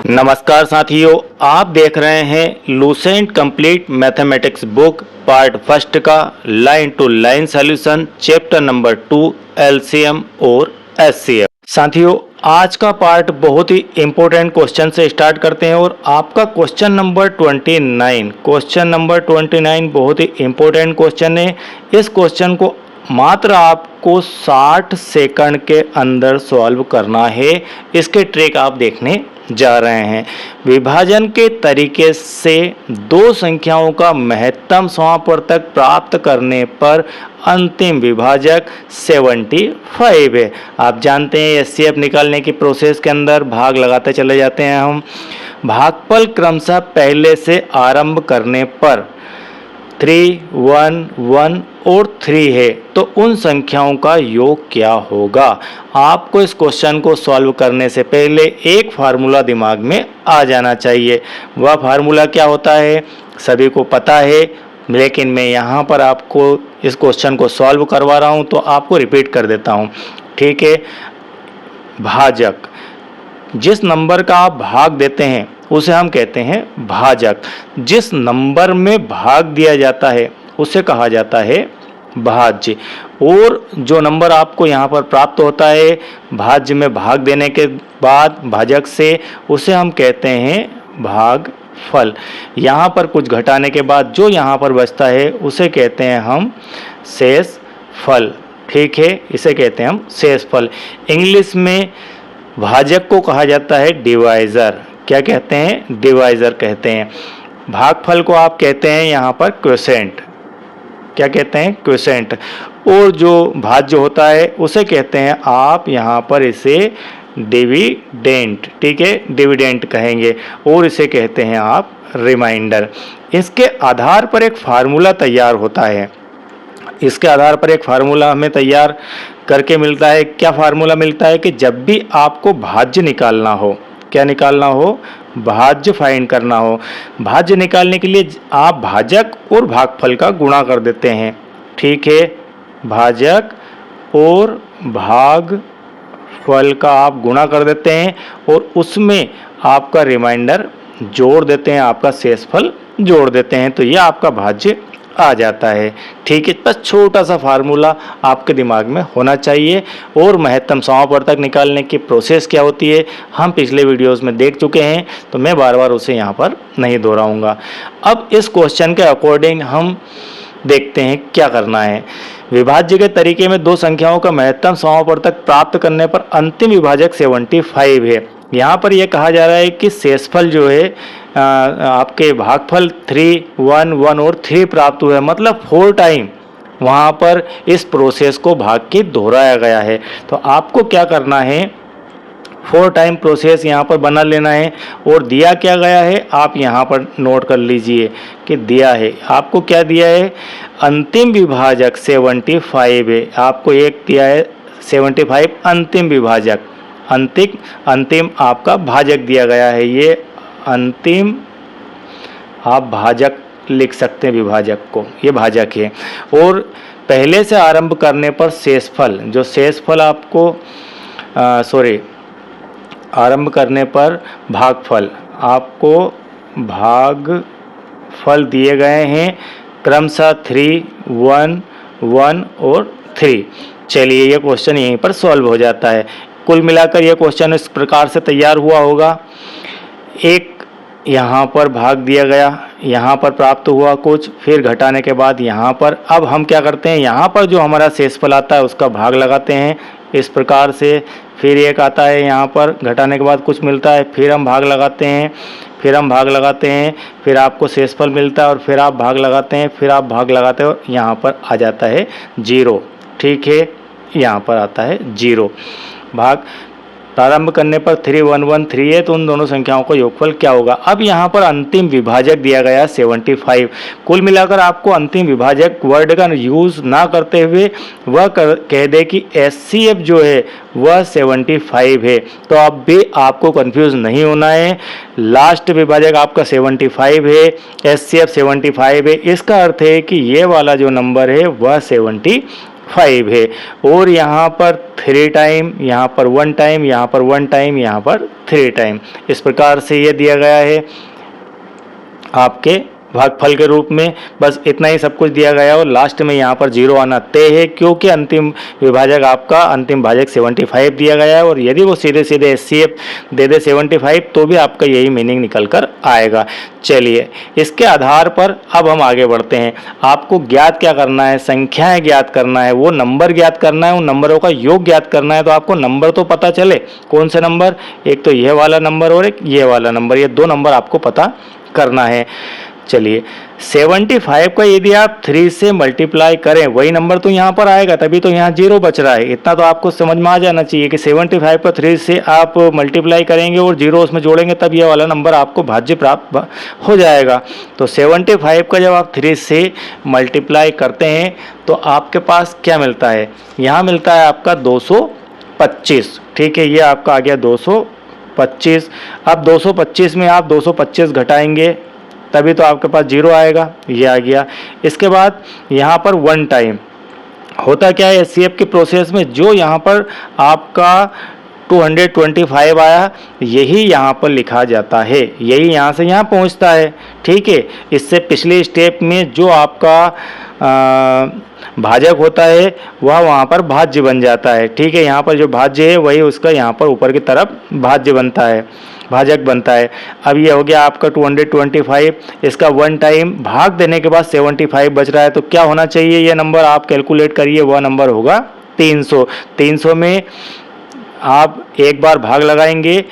नमस्कार साथियों, आप देख रहे हैं Lucent complete mathematics book part first का line to line solution chapter number 2 LCM और एचसीएफ। साथियों, आज का पार्ट बहुत ही इंपॉर्टेंट क्वेश्चन से स्टार्ट करते हैं और आपका क्वेश्चन नंबर 29 बहुत ही इंपॉर्टेंट क्वेश्चन है। इस क्वेश्चन को मात्र आपको 60 सेकंड के अंदर सॉल्व करना है। इसके ट्रिक आप देखने जा रहे हैं। विभाजन के तरीके से दो संख्याओं का महत्तम समापवर्तक प्राप्त करने पर अंतिम विभाजक 75 है। आप जानते हैं एचसीएफ निकालने की प्रोसेस के अंदर भाग लगाते चले जाते हैं हम। भागफल क्रमशः पहले से आरंभ करने पर 3, 1, 1 और 3 है, तो उन संख्याओं का योग क्या होगा। आपको इस क्वेश्चन को सॉल्व करने से पहले एक फार्मूला दिमाग में आ जाना चाहिए। वह फार्मूला क्या होता है सभी को पता है, लेकिन मैं यहाँ पर आपको इस क्वेश्चन को सॉल्व करवा रहा हूँ तो आपको रिपीट कर देता हूँ, ठीक है। भाजक, जिस नंबर का आप भाग देते हैं उसे हम कहते हैं भाजक। जिस नंबर में भाग दिया जाता है उसे कहा जाता है भाज्य। और जो नंबर आपको यहाँ पर प्राप्त होता है भाज्य में भाग देने के बाद भाजक से, उसे हम कहते हैं भागफल। यहाँ पर कुछ घटाने के बाद जो यहाँ पर बचता है उसे कहते हैं हम शेषफल, ठीक है। इसे कहते हैं हम शेषफल। इंग्लिश में भाजक को कहा जाता है डिवाइजर। क्या कहते हैं? डिवाइजर कहते हैं। भागफल को आप कहते हैं यहाँ पर क्वोशेंट। क्या कहते हैं? क्वोशेंट। और जो भाज्य होता है उसे कहते हैं आप यहाँ पर इसे डिविडेंट, ठीक है, डिविडेंट कहेंगे। और इसे कहते हैं आप रिमाइंडर। इसके आधार पर एक फार्मूला तैयार होता है। इसके आधार पर एक फार्मूला हमें तैयार करके मिलता है। क्या फार्मूला मिलता है कि जब भी आपको भाज्य निकालना हो, क्या निकालना हो? भाज्य फाइंड करना हो। भाज्य निकालने के लिए आप भाजक और भागफल का गुणा कर देते हैं, ठीक है। भाजक और भागफल का आप गुणा कर देते हैं और उसमें आपका रिमाइंडर जोड़ देते हैं, आपका शेषफल जोड़ देते हैं, तो यह आपका भाज्य आ जाता है, ठीक है। बस छोटा सा फार्मूला आपके दिमाग में होना चाहिए। और महत्तम समापवर्तक निकालने की प्रोसेस क्या होती है हम पिछले वीडियोस में देख चुके हैं, तो मैं बार बार उसे यहाँ पर नहीं दोहराऊंगा। अब इस क्वेश्चन के अकॉर्डिंग हम देखते हैं क्या करना है। विभाज्य के तरीके में दो संख्याओं का महत्तम समापवर्तक प्राप्त करने पर अंतिम विभाजक 75 है। यहाँ पर यह कहा जा रहा है कि शेषफल जो है आपके भागफल 3, 1, 1 और 3 प्राप्त हुआ है, मतलब 4 टाइम वहाँ पर इस प्रोसेस को भाग के दोहराया गया है। तो आपको क्या करना है, 4 टाइम प्रोसेस यहाँ पर बना लेना है। और दिया क्या गया है आप यहाँ पर नोट कर लीजिए कि दिया है आपको क्या दिया है, अंतिम विभाजक 75 है। आपको एक दिया है 75 अंतिम विभाजक, अंतिम आपका भाजक दिया गया है। ये अंतिम आप भाजक लिख सकते हैं, विभाजक को, ये भाजक है। और पहले से आरंभ करने पर शेषफल, जो शेषफल आपको आरंभ करने पर भागफल, आपको भागफल दिए गए हैं क्रमशः 3, 1, 1 और 3। चलिए ये क्वेश्चन यहीं पर सॉल्व हो जाता है। कुल मिलाकर यह क्वेश्चन इस प्रकार से तैयार हुआ होगा। एक यहाँ पर भाग दिया गया, यहाँ पर प्राप्त हुआ कुछ, फिर घटाने के बाद यहाँ पर। अब हम क्या करते हैं, यहाँ पर जो हमारा शेषफल आता है उसका भाग लगाते हैं इस प्रकार से। फिर एक आता है यहाँ पर, घटाने के बाद कुछ मिलता है, फिर हम भाग लगाते हैं, फिर हम भाग लगाते हैं, फिर आपको शेषफल मिलता है और फिर आप भाग लगाते हैं, फिर आप भाग लगाते हो, यहाँ पर आ जाता है 0, ठीक है। यहाँ पर आता है 0। भाग प्रारंभ करने पर 3, 1, 1, 3 है, तो उन दोनों संख्याओं का योगफल क्या होगा। अब यहाँ पर अंतिम विभाजक दिया गया 75। कुल मिलाकर आपको अंतिम विभाजक वर्ड का यूज़ ना करते हुए वह कह दे कि एचसीएफ जो है वह 75 है, तो अब भी आपको कंफ्यूज नहीं होना है। लास्ट विभाजक आपका 75 है, एचसीएफ 75 है। इसका अर्थ है कि ये वाला जो नंबर है वह 75 5 है, और यहाँ पर 3 टाइम, यहाँ पर 1 टाइम, यहाँ पर 1 टाइम, यहाँ पर 3 टाइम। इस प्रकार से ये दिया गया है आपके भागफल के रूप में। बस इतना ही सब कुछ दिया गया है और लास्ट में यहाँ पर 0 आना तय है, क्योंकि अंतिम विभाजक आपका अंतिम भाजक 75 दिया गया है, और यदि वो सीधे सीधे एचसीएफ दे दे 75 तो भी आपका यही मीनिंग निकल कर आएगा। चलिए, इसके आधार पर अब हम आगे बढ़ते हैं। आपको ज्ञात क्या करना है, संख्याएं ज्ञात करना है, वो नंबर ज्ञात करना है, उन नंबरों का योग ज्ञात करना है। तो आपको नंबर तो पता चले, कौन से नंबर, एक तो यह वाला नंबर और एक ये वाला नंबर, ये 2 नंबर आपको पता करना है। चलिए, 75 का यदि आप 3 से मल्टीप्लाई करें, वही नंबर तो यहाँ पर आएगा, तभी तो यहाँ 0 बच रहा है। इतना तो आपको समझ में आ जाना चाहिए कि 75 को 3 से आप मल्टीप्लाई करेंगे और 0 उसमें जोड़ेंगे, तब यह वाला नंबर आपको भाज्य प्राप्त हो जाएगा। तो 75 का जब आप 3 से मल्टीप्लाई करते हैं तो आपके पास क्या मिलता है, यहाँ मिलता है आपका 225। ठीक है, ये आपका आ गया 225। अब 225 में आप 225 घटाएंगे तभी तो आपके पास 0 आएगा, ये आ गया। इसके बाद यहाँ पर 1 टाइम होता क्या है एचसीएफ की प्रोसेस में, जो यहाँ पर आपका 225 आया, यही यहाँ पर लिखा जाता है, यही यहाँ से यहाँ पहुँचता है। ठीक है, इससे पिछले स्टेप में जो आपका भाजक होता है वह वहाँ पर भाज्य बन जाता है। ठीक है, यहाँ पर जो भाज्य है वही उसका यहाँ पर ऊपर की तरफ भाज्य बनता है, भाजक बनता है। अब ये हो गया आपका 225, इसका 1 टाइम भाग देने के बाद 75 बच रहा है, तो क्या होना चाहिए, ये नंबर आप कैलकुलेट करिए, वह नंबर होगा 300। 300 में आप एक बार भाग लगाएंगे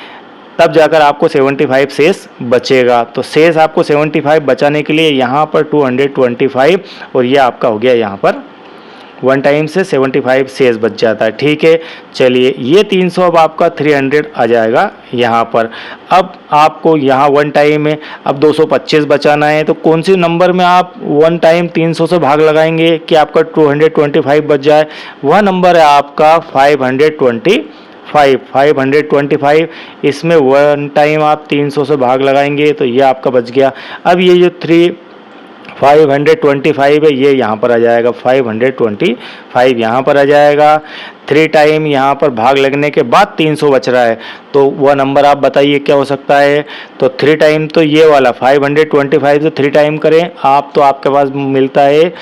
तब जाकर आपको 75 शेष बचेगा। तो शेष आपको 75 बचाने के लिए यहाँ पर 225 और ये आपका हो गया यहाँ पर 1 टाइम से 75 शेष बच जाता है। ठीक है, चलिए, ये 300 अब आपका 300 आ जाएगा यहाँ पर। अब आपको यहाँ 1 टाइम में अब 225 बचाना है, तो कौन सी नंबर में आप 1 टाइम 300 से भाग लगाएंगे कि आपका 225 बच जाए, वह नंबर है आपका 525। इसमें 1 टाइम आप 300 से भाग लगाएंगे तो ये आपका बच गया। अब ये जो 525 है, ये यहाँ पर आ जाएगा, 525 यहाँ पर आ जाएगा। 3 टाइम यहाँ पर भाग लगने के बाद 300 बच रहा है, तो वह नंबर आप बताइए क्या हो सकता है। तो 3 टाइम तो ये वाला 525 से 3 टाइम करें आप, तो आपके पास मिलता है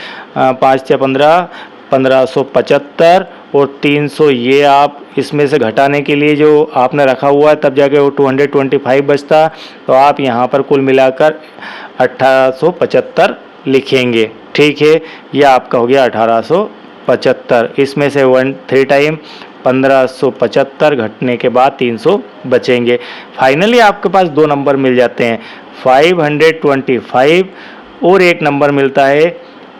5 से 15, 1575, और 300 ये आप इसमें से घटाने के लिए जो आपने रखा हुआ है तब जाके वो 225 बचता। तो आप यहाँ पर कुल मिलाकर 1875 लिखेंगे। ठीक है, ये आपका हो गया 1875। इसमें से 3 टाइम 1575 घटने के बाद 300 बचेंगे। फाइनली आपके पास 2 नंबर मिल जाते हैं, 525 और एक नंबर मिलता है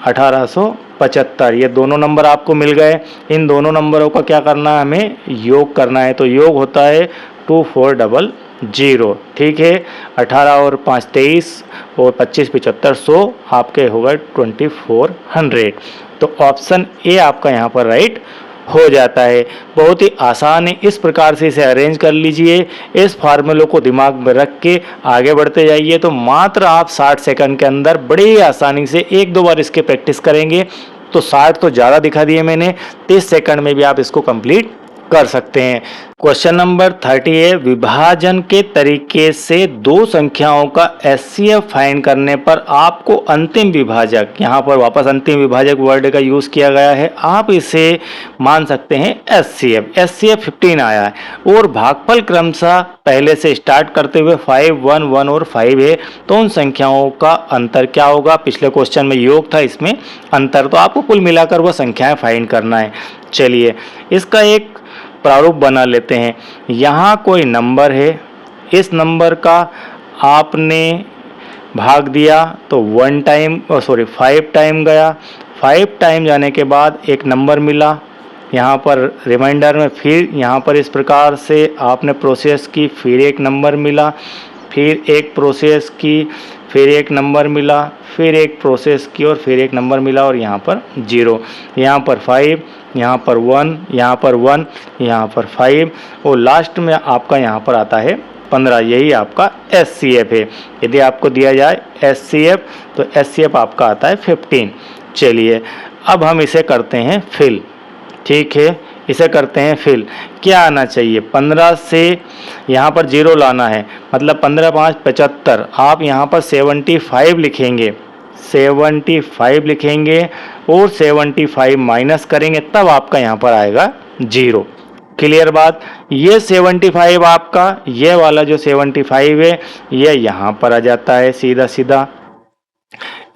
1875। ये दोनों नंबर आपको मिल गए। इन दोनों नंबरों का क्या करना है, हमें योग करना है। तो योग होता है 2400। ठीक है, 18 और 5 23 और 25 75 100 आपके होगा 2400। तो ऑप्शन ए आपका यहाँ पर राइट हो जाता है। बहुत ही आसान है, इस प्रकार से इसे अरेंज कर लीजिए। इस फार्मूलों को दिमाग में रख के आगे बढ़ते जाइए, तो मात्र आप 60 सेकंड के अंदर बड़ी आसानी से 1-2 बार इसके प्रैक्टिस करेंगे तो 60 तो ज़्यादा दिखा दिए मैंने, 30 सेकंड में भी आप इसको कंप्लीट कर सकते हैं। क्वेश्चन नंबर 30 है, विभाजन के तरीके से 2 संख्याओं का एचसीएफ फाइंड करने पर आपको अंतिम विभाजक, यहाँ पर वापस अंतिम विभाजक वर्ड का यूज़ किया गया है, आप इसे मान सकते हैं एचसीएफ। एचसीएफ 15 आया है और भागफल क्रमशः पहले से स्टार्ट करते हुए 5, 1, 1 और 5 है, तो उन संख्याओं का अंतर क्या होगा। पिछले क्वेश्चन में योग था, इसमें अंतर, तो आपको कुल मिलाकर वह संख्याएं फाइंड करना है। चलिए, इसका एक प्रारूप बना लेते हैं। यहाँ कोई नंबर है, इस नंबर का आपने भाग दिया तो 5 टाइम गया। 5 टाइम जाने के बाद एक नंबर मिला, यहाँ पर रिमाइंडर में फिर यहाँ पर इस प्रकार से आपने प्रोसेस की, फिर एक नंबर मिला, फिर एक प्रोसेस की, फिर एक नंबर मिला, फिर एक प्रोसेस की और फिर एक नंबर मिला, और यहाँ पर 0, यहाँ पर 5, यहाँ पर 1, यहाँ पर 1, यहाँ पर 5 और लास्ट में आपका यहाँ पर आता है 15। यही आपका एचसीएफ है। यदि आपको दिया जाए एचसीएफ तो एचसीएफ आपका आता है 15। चलिए, अब हम इसे करते हैं फिल। ठीक है, इसे करते हैं फिल। क्या आना चाहिए, 15 से यहाँ पर 0 लाना है, मतलब 15 5 75। आप यहाँ पर 75 लिखेंगे, 75 लिखेंगे और 75 माइनस करेंगे, तब आपका यहाँ पर आएगा 0। क्लियर बात। ये 75 आपका, ये वाला जो 75 है ये यहाँ पर आ जाता है सीधा सीधा।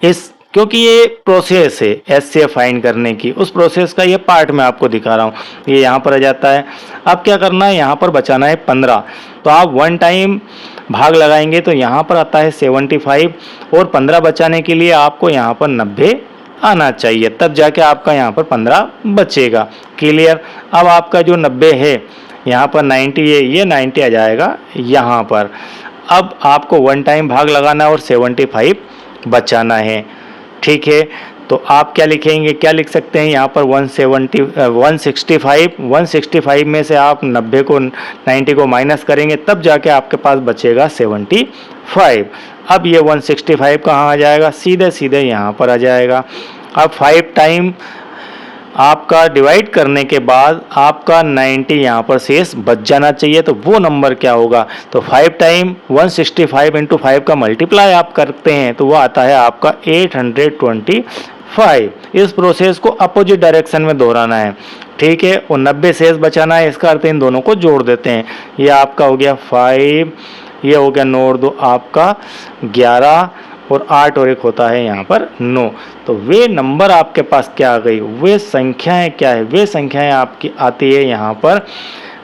इस क्योंकि ये प्रोसेस है एचसीएफ फाइंड करने की, उस प्रोसेस का ये पार्ट मैं आपको दिखा रहा हूँ, ये यहाँ पर आ जाता है। अब क्या करना है, यहाँ पर बचाना है 15, तो आप वन टाइम भाग लगाएंगे तो यहाँ पर आता है 75 और 15 बचाने के लिए आपको यहाँ पर 90 आना चाहिए, तब जाके आपका यहाँ पर 15 बचेगा। क्लियर। अब आपका जो 90 है यहाँ पर 90 है, ये 90 आ जाएगा यहाँ पर। अब आपको वन टाइम भाग लगाना है और 75 बचाना है। ठीक है, तो आप क्या लिखेंगे, क्या लिख सकते हैं यहाँ पर 165 में से आप 90 को 90 को माइनस करेंगे, तब जाके आपके पास बचेगा 75। अब ये 165 कहाँ आ जाएगा, सीधे सीधे यहाँ पर आ जाएगा। अब 5 टाइम आपका डिवाइड करने के बाद आपका 90 यहाँ पर शेष बच जाना चाहिए, तो वो नंबर क्या होगा, तो 5 टाइम 165 इंटू 5 का मल्टीप्लाई आप करते हैं तो वो आता है आपका 825। इस प्रोसेस को अपोजिट डायरेक्शन में दोहराना है। ठीक है, और 90 शेष बचाना है, इसका अर्थ इन दोनों को जोड़ देते हैं। ये आपका हो गया 5, ये हो गया 9 और 2 आपका 11 और 8 और एक होता है यहाँ पर 9। तो वे नंबर आपके पास क्या आ गई, वे संख्याएं क्या है, वे संख्याएं आपकी आती है यहाँ पर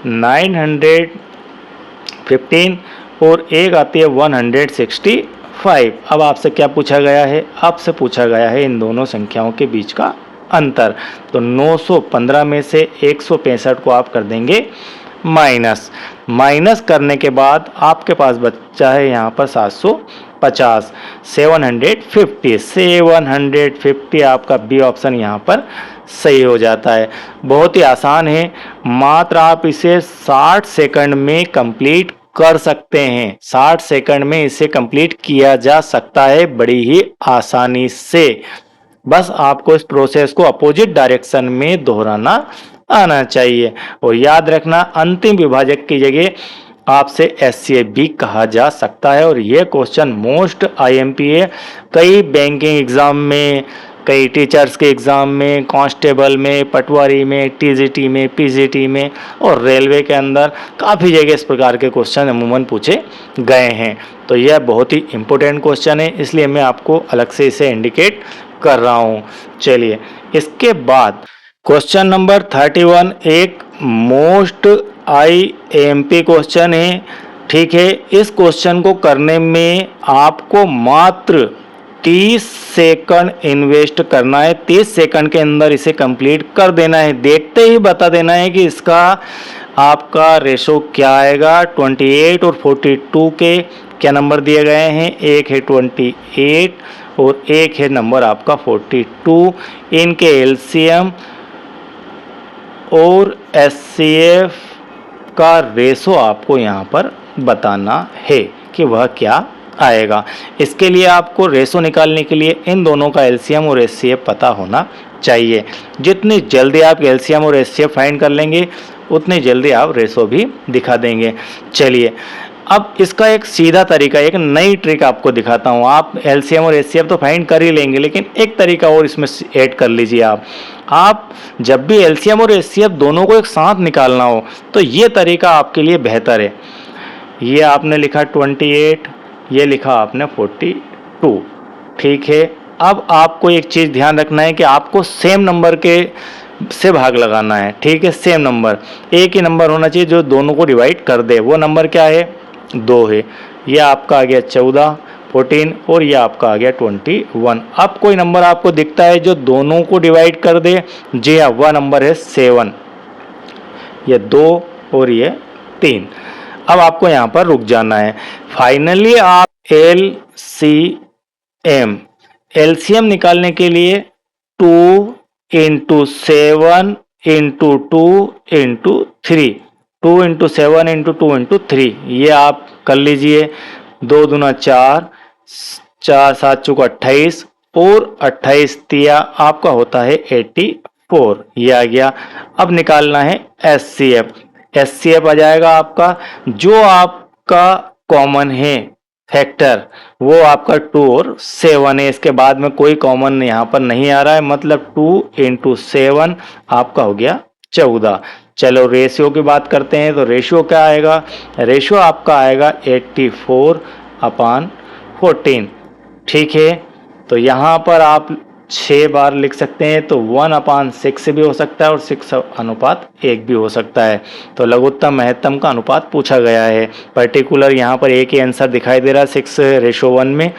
915 और एक आती है 165। अब आपसे क्या पूछा गया है, आपसे पूछा गया है इन दोनों संख्याओं के बीच का अंतर। तो 915 में से 165 को आप कर देंगे माइनस करने के बाद आपके पास बचा है यहाँ पर 750। 750 आपका बी ऑप्शन यहाँ पर सही हो जाता है। बहुत ही आसान है, मात्र आप इसे 60 सेकंड में कंप्लीट कर सकते हैं। 60 सेकंड में इसे कंप्लीट किया जा सकता है बड़ी ही आसानी से। बस आपको इस प्रोसेस को अपोजिट डायरेक्शन में दोहराना आना चाहिए। और याद रखना, अंतिम विभाजक की जगह आपसे एससीएफ भी कहा जा सकता है। और ये क्वेश्चन मोस्ट आईएमपी है, कई बैंकिंग एग्जाम में, कई टीचर्स के एग्ज़ाम में, कांस्टेबल में, पटवारी में, टीजीटी में, पीजीटी में और रेलवे के अंदर काफ़ी जगह इस प्रकार के क्वेश्चन अमूमन पूछे गए हैं। तो यह बहुत ही इम्पोर्टेंट क्वेश्चन है, इसलिए मैं आपको अलग से इसे इंडिकेट कर रहा हूँ। चलिए, इसके बाद क्वेश्चन नंबर 31 एक मोस्ट आईएमपी क्वेश्चन है। ठीक है, इस क्वेश्चन को करने में आपको मात्र 30 सेकंड इन्वेस्ट करना है। 30 सेकंड के अंदर इसे कंप्लीट कर देना है। देखते ही बता देना है कि इसका आपका रेशो क्या आएगा। 28 और 42 के क्या नंबर दिए गए हैं, एक है 28 और एक है नंबर आपका 42। इनके एलसीएम और एचसीएफ का रेशो आपको यहाँ पर बताना है कि वह क्या आएगा। इसके लिए आपको रेशो निकालने के लिए इन दोनों का एलसीएम और एचसीएफ पता होना चाहिए। जितनी जल्दी आप एलसीएम और एचसीएफ फाइंड कर लेंगे उतनी जल्दी आप रेशो भी दिखा देंगे। चलिए, अब इसका एक सीधा तरीका, एक नई ट्रिक आपको दिखाता हूँ। आप एलसीएम और एचसीएफ तो फाइंड कर ही लेंगे, लेकिन एक तरीका और इसमें ऐड कर लीजिए। आप जब भी एलसीएम और एचसीएफ दोनों को एक साथ निकालना हो तो ये तरीका आपके लिए बेहतर है। ये आपने लिखा 28, ये लिखा आपने 42। ठीक है, अब आपको एक चीज़ ध्यान रखना है कि आपको सेम नंबर के से भाग लगाना है। ठीक है, सेम नंबर, एक ही नंबर होना चाहिए जो दोनों को डिवाइड कर दे। वो नंबर क्या है, 2 है। ये आपका आ गया 14, 14 और ये आपका आ गया 21। अब कोई नंबर आपको दिखता है जो दोनों को डिवाइड कर दे, जी हाँ, वह नंबर है 7। ये 2 और ये 3। अब आपको यहाँ पर रुक जाना है। फाइनली आप एलसीएम निकालने के लिए 2 into 7 into 2 into 3, 2 into 7 into 2 into 3 ये आप कर लीजिए। 2 दूना 4, 4 7 चौका 28 और 28 तिया आपका होता है 84, ये आ गया। अब निकालना है एचसीएफ। एचसीएफ आ जाएगा आपका, जो आपका कॉमन है फैक्टर वो आपका 2 और 7 है। इसके बाद में कोई कॉमन यहाँ पर नहीं आ रहा है, मतलब 2 इंटू 7 आपका हो गया 14। चलो रेशियो की बात करते हैं, तो रेशियो क्या आएगा? रेशियो आपका आएगा 84/14। ठीक है, तो यहाँ पर आप 6 बार लिख सकते हैं, तो 1/6 भी हो सकता है और 6:1 भी हो सकता है। तो लघुत्तम महत्तम का अनुपात पूछा गया है। पर्टिकुलर यहाँ पर एक ही आंसर दिखाई दे रहा है 6:1 में,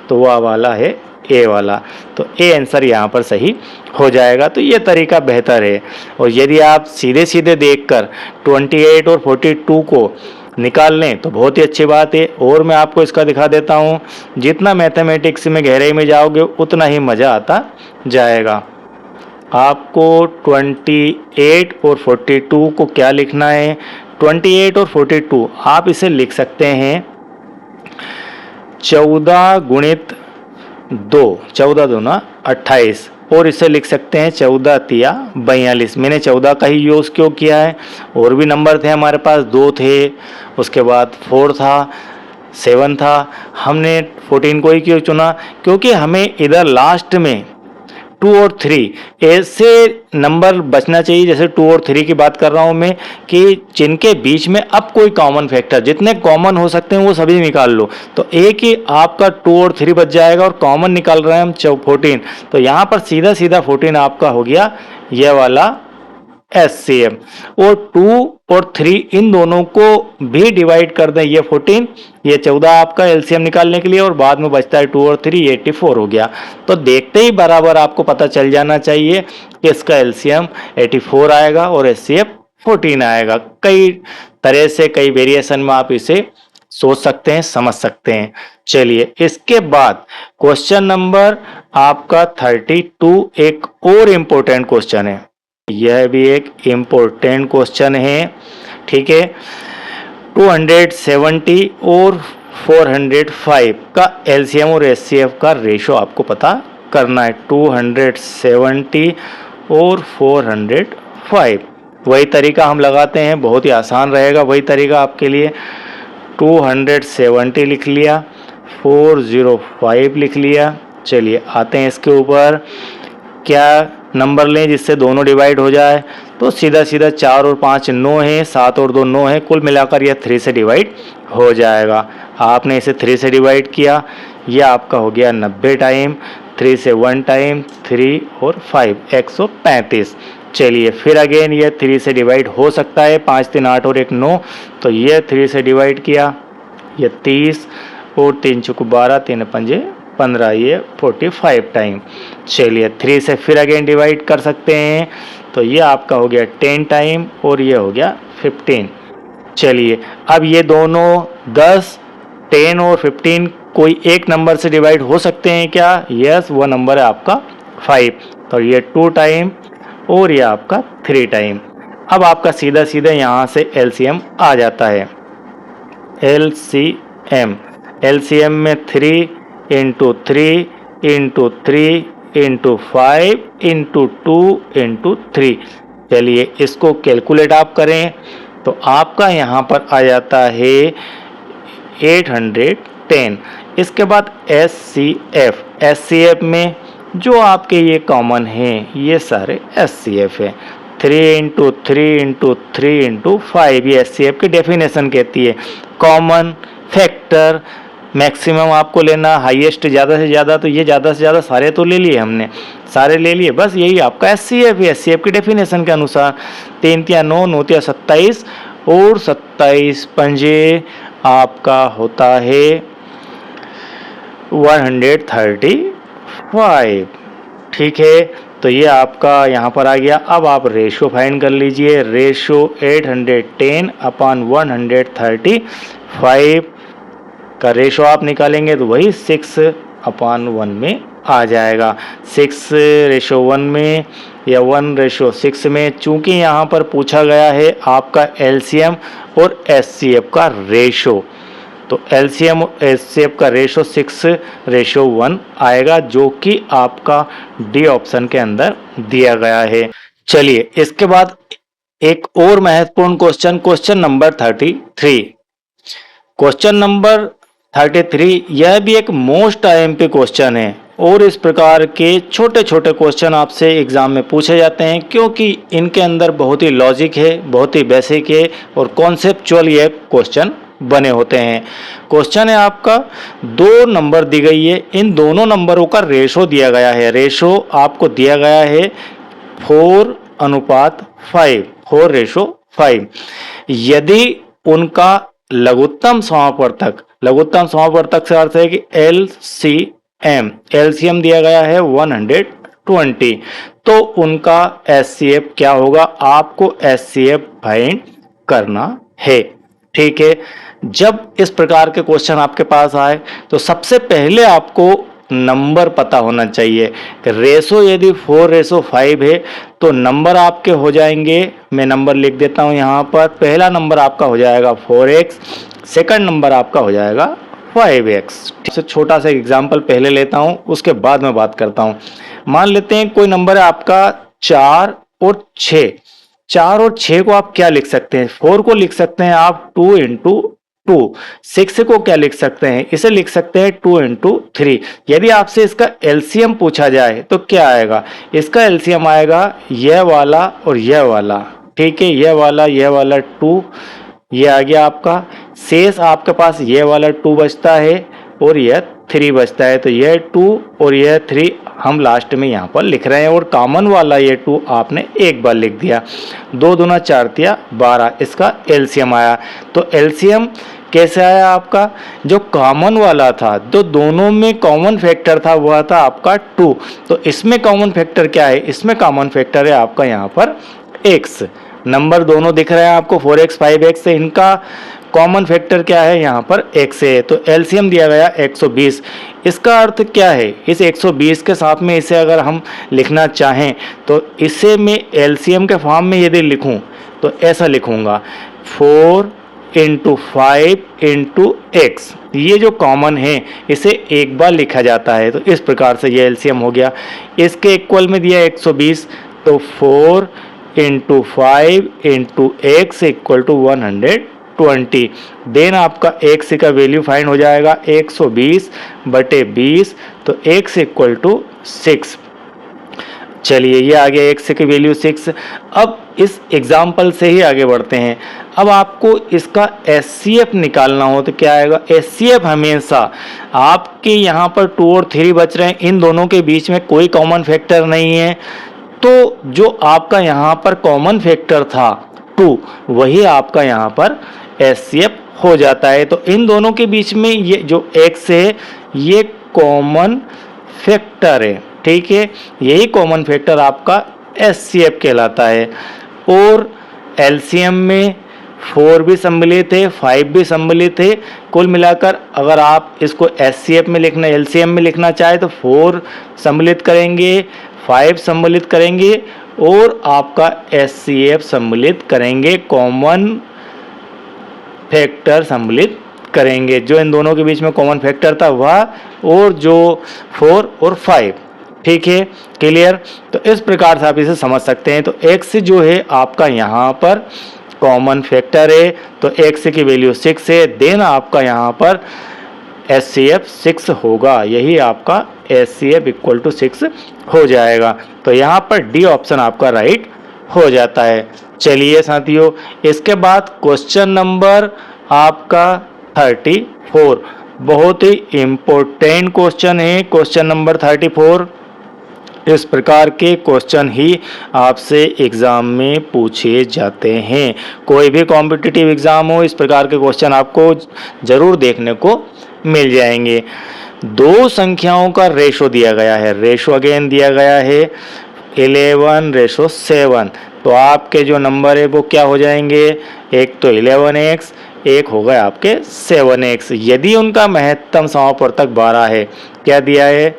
तो वह वाला है ए वाला, तो ए आंसर यहाँ पर सही हो जाएगा। तो ये तरीका बेहतर है। और यदि आप सीधे सीधे देखकर 28 और 42 को निकाल लें तो बहुत ही अच्छी बात है। और मैं आपको इसका दिखा देता हूँ, जितना मैथमेटिक्स में गहराई में जाओगे उतना ही मज़ा आता जाएगा। आपको 28 और 42 को क्या लिखना है? 28 और 42 आप इसे लिख सकते हैं 14 गुणित 2, 14 दूना 28, और इसे लिख सकते हैं 14 तिया 42। मैंने 14 का ही यूज़ क्यों किया है? और भी नंबर थे हमारे पास, 2 थे, उसके बाद 4 था, 7 था, हमने 14 को ही क्यों चुना? क्योंकि हमें इधर लास्ट में 2 और 3 ऐसे नंबर बचना चाहिए, जैसे 2 और 3 की बात कर रहा हूँ मैं, कि जिनके बीच में अब कोई कॉमन फैक्टर, जितने कॉमन हो सकते हैं वो सभी निकाल लो, तो एक ही आपका 2 और 3 बच जाएगा। और कॉमन निकाल रहे हैं हम 14, तो यहाँ पर सीधा सीधा 14 आपका हो गया यह वाला एचसीएम। और 2 और 3 इन दोनों को भी डिवाइड कर दें, ये 14, ये 14 आपका एलसीएम निकालने के लिए, और बाद में बचता है 2 और 3, ये 84 हो गया। तो देखते ही बराबर आपको पता चल जाना चाहिए कि इसका एलसीएम 84 आएगा और एचसीएफ 14 आएगा। कई तरह से, कई वेरिएशन में आप इसे सोच सकते हैं, समझ सकते हैं। चलिए, इसके बाद क्वेश्चन नंबर आपका 32 एक और इम्पोर्टेंट क्वेश्चन है। यह भी एक इम्पोर्टेंट क्वेश्चन है। ठीक है, 270 और 405 का एलसीएम और एचसीएफ का रेशो आपको पता करना है। 270 और 405, वही तरीका हम लगाते हैं, बहुत ही आसान रहेगा वही तरीका आपके लिए। 270 लिख लिया, 405 लिख लिया। चलिए आते हैं इसके ऊपर, क्या नंबर लें जिससे दोनों डिवाइड हो जाए? तो सीधा सीधा 4 और 5 9 है, 7 और 2 9 है, कुल मिलाकर यह 3 से डिवाइड हो जाएगा। आपने इसे 3 से डिवाइड किया, यह आपका हो गया 90 टाइम, 3 से 1 टाइम, 3 और 5 135। चलिए फिर अगेन ये 3 से डिवाइड हो सकता है, 5 3 8 और 1 9, तो ये 3 से डिवाइड किया, ये 30 और 3 चौक 12, 3 पंजे 15, ये 45 टाइम। चलिए 3 से फिर अगेन डिवाइड कर सकते हैं, तो ये आपका हो गया 10 टाइम और ये हो गया 15। चलिए अब ये दोनों 10, 10 और 15 कोई एक नंबर से डिवाइड हो सकते हैं क्या? यस, वो नंबर है आपका 5, तो ये 2 टाइम और ये आपका 3 टाइम। अब आपका सीधा सीधा यहाँ से एलसीएम आ जाता है। एलसीएम में 3 into 3 into 3 into 5 into 2 into 3। चलिए इसको कैलकुलेट आप करें तो आपका यहाँ पर आ जाता है 810। इसके बाद एचसीएफ में जो आपके ये कॉमन हैं, ये सारे एचसीएफ है। 3 इंटू 3 इंटू 3 इंटू 5, ये एचसीएफ की डेफिनेशन कहती है। कॉमन फैक्टर मैक्सिमम आपको लेना, हाईएस्ट ज़्यादा से ज़्यादा, तो ये ज़्यादा से ज़्यादा सारे तो ले लिए हमने, सारे ले लिए, बस यही आपका एचसीएफ है। एचसीएफ की डेफिनेशन के अनुसार 3 तिया 9, 9 तिया 27 और 27 पंजे आपका होता है 135। ठीक है, तो ये आपका यहाँ पर आ गया। अब आप रेशो फाइंड कर लीजिए। रेशो 810/135 का रेशो आप निकालेंगे तो वही 6/1 में आ जाएगा। 6:1 में या 1:6 में, चूंकि यहाँ पर पूछा गया है आपका एलसीएम और एचसीएफ का रेशो, तो LCM HCF का रेशो 6:1 आएगा, जो कि आपका डी ऑप्शन के अंदर दिया गया है। चलिए इसके बाद एक और महत्वपूर्ण question, question number 33। Question number 33 यह भी एक मोस्ट IMP क्वेश्चन है और इस प्रकार के छोटे छोटे क्वेश्चन आपसे एग्जाम में पूछे जाते हैं, क्योंकि इनके अंदर बहुत ही लॉजिक है, बहुत ही बेसिक है और कॉन्सेप्चुअल ये क्वेश्चन बने होते हैं। क्वेश्चन है आपका, 2 नंबर दी गई है, इन दोनों नंबरों का रेशो दिया गया है। रेशो आपको दिया गया है 4:5, 4:5। यदि उनका लघुत्तम समापवर्तक, लघुत्तम समापवर्तक से अर्थ है कि LCM दिया गया है 120, तो उनका HCF क्या होगा, आपको HCF फाइंड करना है। ठीक है, जब इस प्रकार के क्वेश्चन आपके पास आए तो सबसे पहले आपको नंबर पता होना चाहिए। रेशो यदि 4:5 है तो नंबर आपके हो जाएंगे, मैं नंबर लिख देता हूं यहां पर। पहला नंबर आपका हो जाएगा 4x, सेकंड नंबर आपका हो जाएगा 5x। छोटा सा एग्जांपल पहले लेता हूं, उसके बाद में बात करता हूं। मान लेते हैं कोई नंबर है आपका 4 और 6। 4 और 6 को आप क्या लिख सकते हैं, 4 को लिख सकते हैं आप 2 × 2। 6 को क्या लिख सकते हैं, इसे लिख सकते हैं 2 × 3। यदि आपसे इसका LCM पूछा जाए तो क्या आएगा, इसका LCM आएगा यह वाला और यह वाला। ठीक है, यह वाला 2, ये आ गया आपका। शेष आपके पास यह वाला 2 बचता है और यह 3 बचता है, तो यह 2 और यह 3 हम लास्ट में यहाँ पर लिख रहे हैं, और कॉमन वाला ये 2 आपने एक बार लिख दिया। 2 दूना 4 तिया 12, इसका LCM आया। तो LCM कैसे आया आपका, जो कॉमन वाला था, तो दोनों में कॉमन फैक्टर था, वह था आपका 2। तो इसमें कॉमन फैक्टर क्या है, इसमें कॉमन फैक्टर है आपका यहाँ पर x। नंबर दोनों दिख रहे हैं आपको 4x 5x, इनका कॉमन फैक्टर क्या है, यहाँ पर x है। तो LCM दिया गया 120। इसका अर्थ क्या है, इस 120 के साथ में इसे अगर हम लिखना चाहें तो इसे मैं LCM के फॉर्म में यदि लिखूं तो ऐसा लिखूंगा 4 × 5 × x। ये जो कॉमन है इसे एक बार लिखा जाता है, तो इस प्रकार से ये LCM हो गया। इसके इक्वल में दिया 120, तो 4 × 5 × x = 120। देन आपका x का वैल्यू फाइंड हो जाएगा 120/20, तो x = 6। चलिए ये आ गया x की वैल्यू 6। अब इस एग्जाम्पल से ही आगे बढ़ते हैं। अब आपको इसका HCF निकालना हो तो क्या आएगा, HCF हमेशा आपके यहाँ पर 2 और 3 बच रहे हैं, इन दोनों के बीच में कोई कॉमन फैक्टर नहीं है, तो जो आपका यहाँ पर कॉमन फैक्टर था 2, वही आपका यहाँ पर HCF हो जाता है। तो इन दोनों के बीच में ये जो x है ये कॉमन फैक्टर है। ठीक है, यही कॉमन फैक्टर आपका HCF कहलाता है। और LCM में 4 भी सम्मिलित है, 5 भी सम्मिलित है। कुल मिलाकर अगर आप इसको HCF में लिखना, LCM में लिखना चाहे तो 4 सम्मिलित करेंगे, 5 सम्मिलित करेंगे और आपका HCF सम्मिलित करेंगे, कॉमन फैक्टर सम्मिलित करेंगे। जो इन दोनों के बीच में कॉमन फैक्टर था वह, और जो 4 और 5। ठीक है, क्लियर। तो इस प्रकार से आप इसे समझ सकते हैं। तो x जो है आपका यहाँ पर कॉमन फैक्टर है, तो x की वैल्यू 6 है, देन आपका यहाँ पर HCF 6 होगा। यही आपका HCF = 6 हो जाएगा। तो यहाँ पर डी ऑप्शन आपका राइट हो जाता है। चलिए साथियों, इसके बाद क्वेश्चन नंबर आपका 34, बहुत ही इम्पोर्टेंट क्वेश्चन है क्वेश्चन नंबर 34। इस प्रकार के क्वेश्चन ही आपसे एग्ज़ाम में पूछे जाते हैं। कोई भी कॉम्पिटिटिव एग्ज़ाम हो, इस प्रकार के क्वेश्चन आपको ज़रूर देखने को मिल जाएंगे। 2 संख्याओं का रेशो दिया गया है, रेशो अगेन दिया गया है 11:7। तो आपके जो नंबर है वो क्या हो जाएंगे, एक तो 11x, एक हो गए आपके 7x। यदि उनका महत्तम समापवर्तक 12 है, क्या दिया है,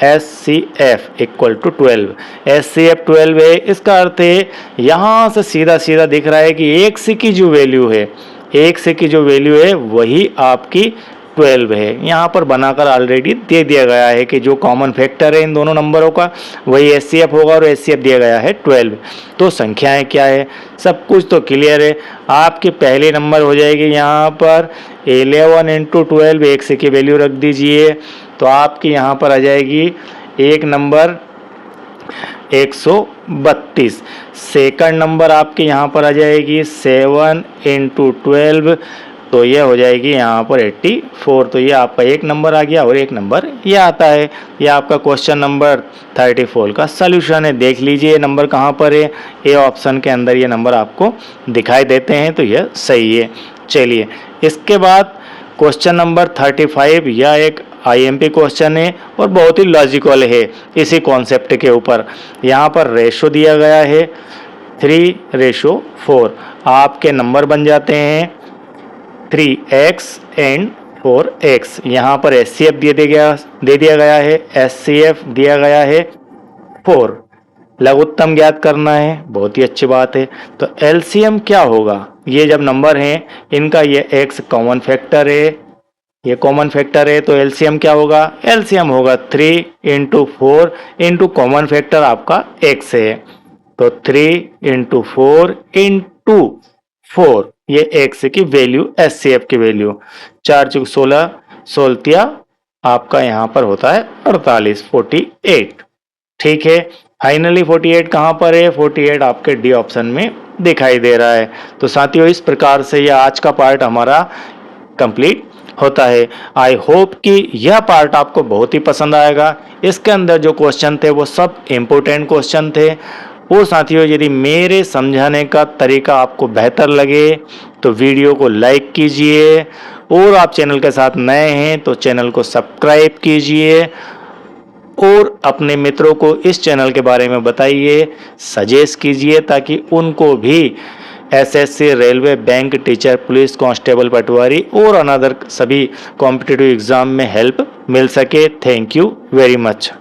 HCF = 12। HCF 12 है, इसका अर्थ है यहाँ से सीधा सीधा दिख रहा है कि x की जो वैल्यू है, 1 से की जो वैल्यू है वही आपकी 12 है। यहाँ पर बनाकर ऑलरेडी दे दिया गया है कि जो कॉमन फैक्टर है इन दोनों नंबरों का वही HCF होगा और HCF दिया गया है 12। तो संख्याएं क्या है, सब कुछ तो क्लियर है। आपके पहले नंबर हो जाएगी यहाँ पर 11 इंटू 12, 1 से की वैल्यू रख दीजिए तो आपकी यहाँ पर आ जाएगी एक नंबर 132। सेकंड नंबर आपके यहाँ पर आ जाएगी 7 इंटू 12, तो ये हो जाएगी यहाँ पर 84। तो ये आपका एक नंबर आ गया और एक नंबर ये आता है। ये आपका क्वेश्चन नंबर 34 का सलूशन है। देख लीजिए नंबर कहाँ पर है, ए ऑप्शन के अंदर ये नंबर आपको दिखाई देते हैं, तो यह सही है। चलिए इसके बाद क्वेश्चन नंबर 35, यह एक IMP क्वेश्चन है और बहुत ही लॉजिकल है इसी कॉन्सेप्ट के ऊपर। यहाँ पर रेशो दिया गया है 3:4। आपके नंबर बन जाते हैं 3x एंड 4x। यहाँ पर HCF दे दिया गया है, HCF दिया गया है 4। लघुत्तम ज्ञात करना है, बहुत ही अच्छी बात है। तो LCM क्या होगा, ये जब नंबर हैं इनका ये x कॉमन फैक्टर है, ये कॉमन फैक्टर है, तो LCM क्या होगा, LCM होगा 3 इंटू 4 इंटू कॉमन फैक्टर आपका x है, तो 3 इंटू 4 इंटू 4 ये x की वैल्यू, HCF की वैल्यू 4 चौक 16, 16 आपका यहाँ पर होता है 48, 48। ठीक है, फाइनली 48 कहाँ पर है, 48 आपके डी ऑप्शन में दिखाई दे रहा है। तो साथियों इस प्रकार से यह आज का पार्ट हमारा कंप्लीट होता है। आई होप कि यह पार्ट आपको बहुत ही पसंद आएगा। इसके अंदर जो क्वेश्चन थे वो सब इम्पोर्टेंट क्वेश्चन थे। और साथियों यदि मेरे समझाने का तरीका आपको बेहतर लगे तो वीडियो को लाइक कीजिए, और आप चैनल के साथ नए हैं तो चैनल को सब्सक्राइब कीजिए और अपने मित्रों को इस चैनल के बारे में बताइए, सजेस्ट कीजिए, ताकि उनको भी SSC, railway, bank, teacher, police, constable, patwari और अनदर सभी कॉम्पिटिटिव एग्जाम में हेल्प मिल सके। Thank you very much.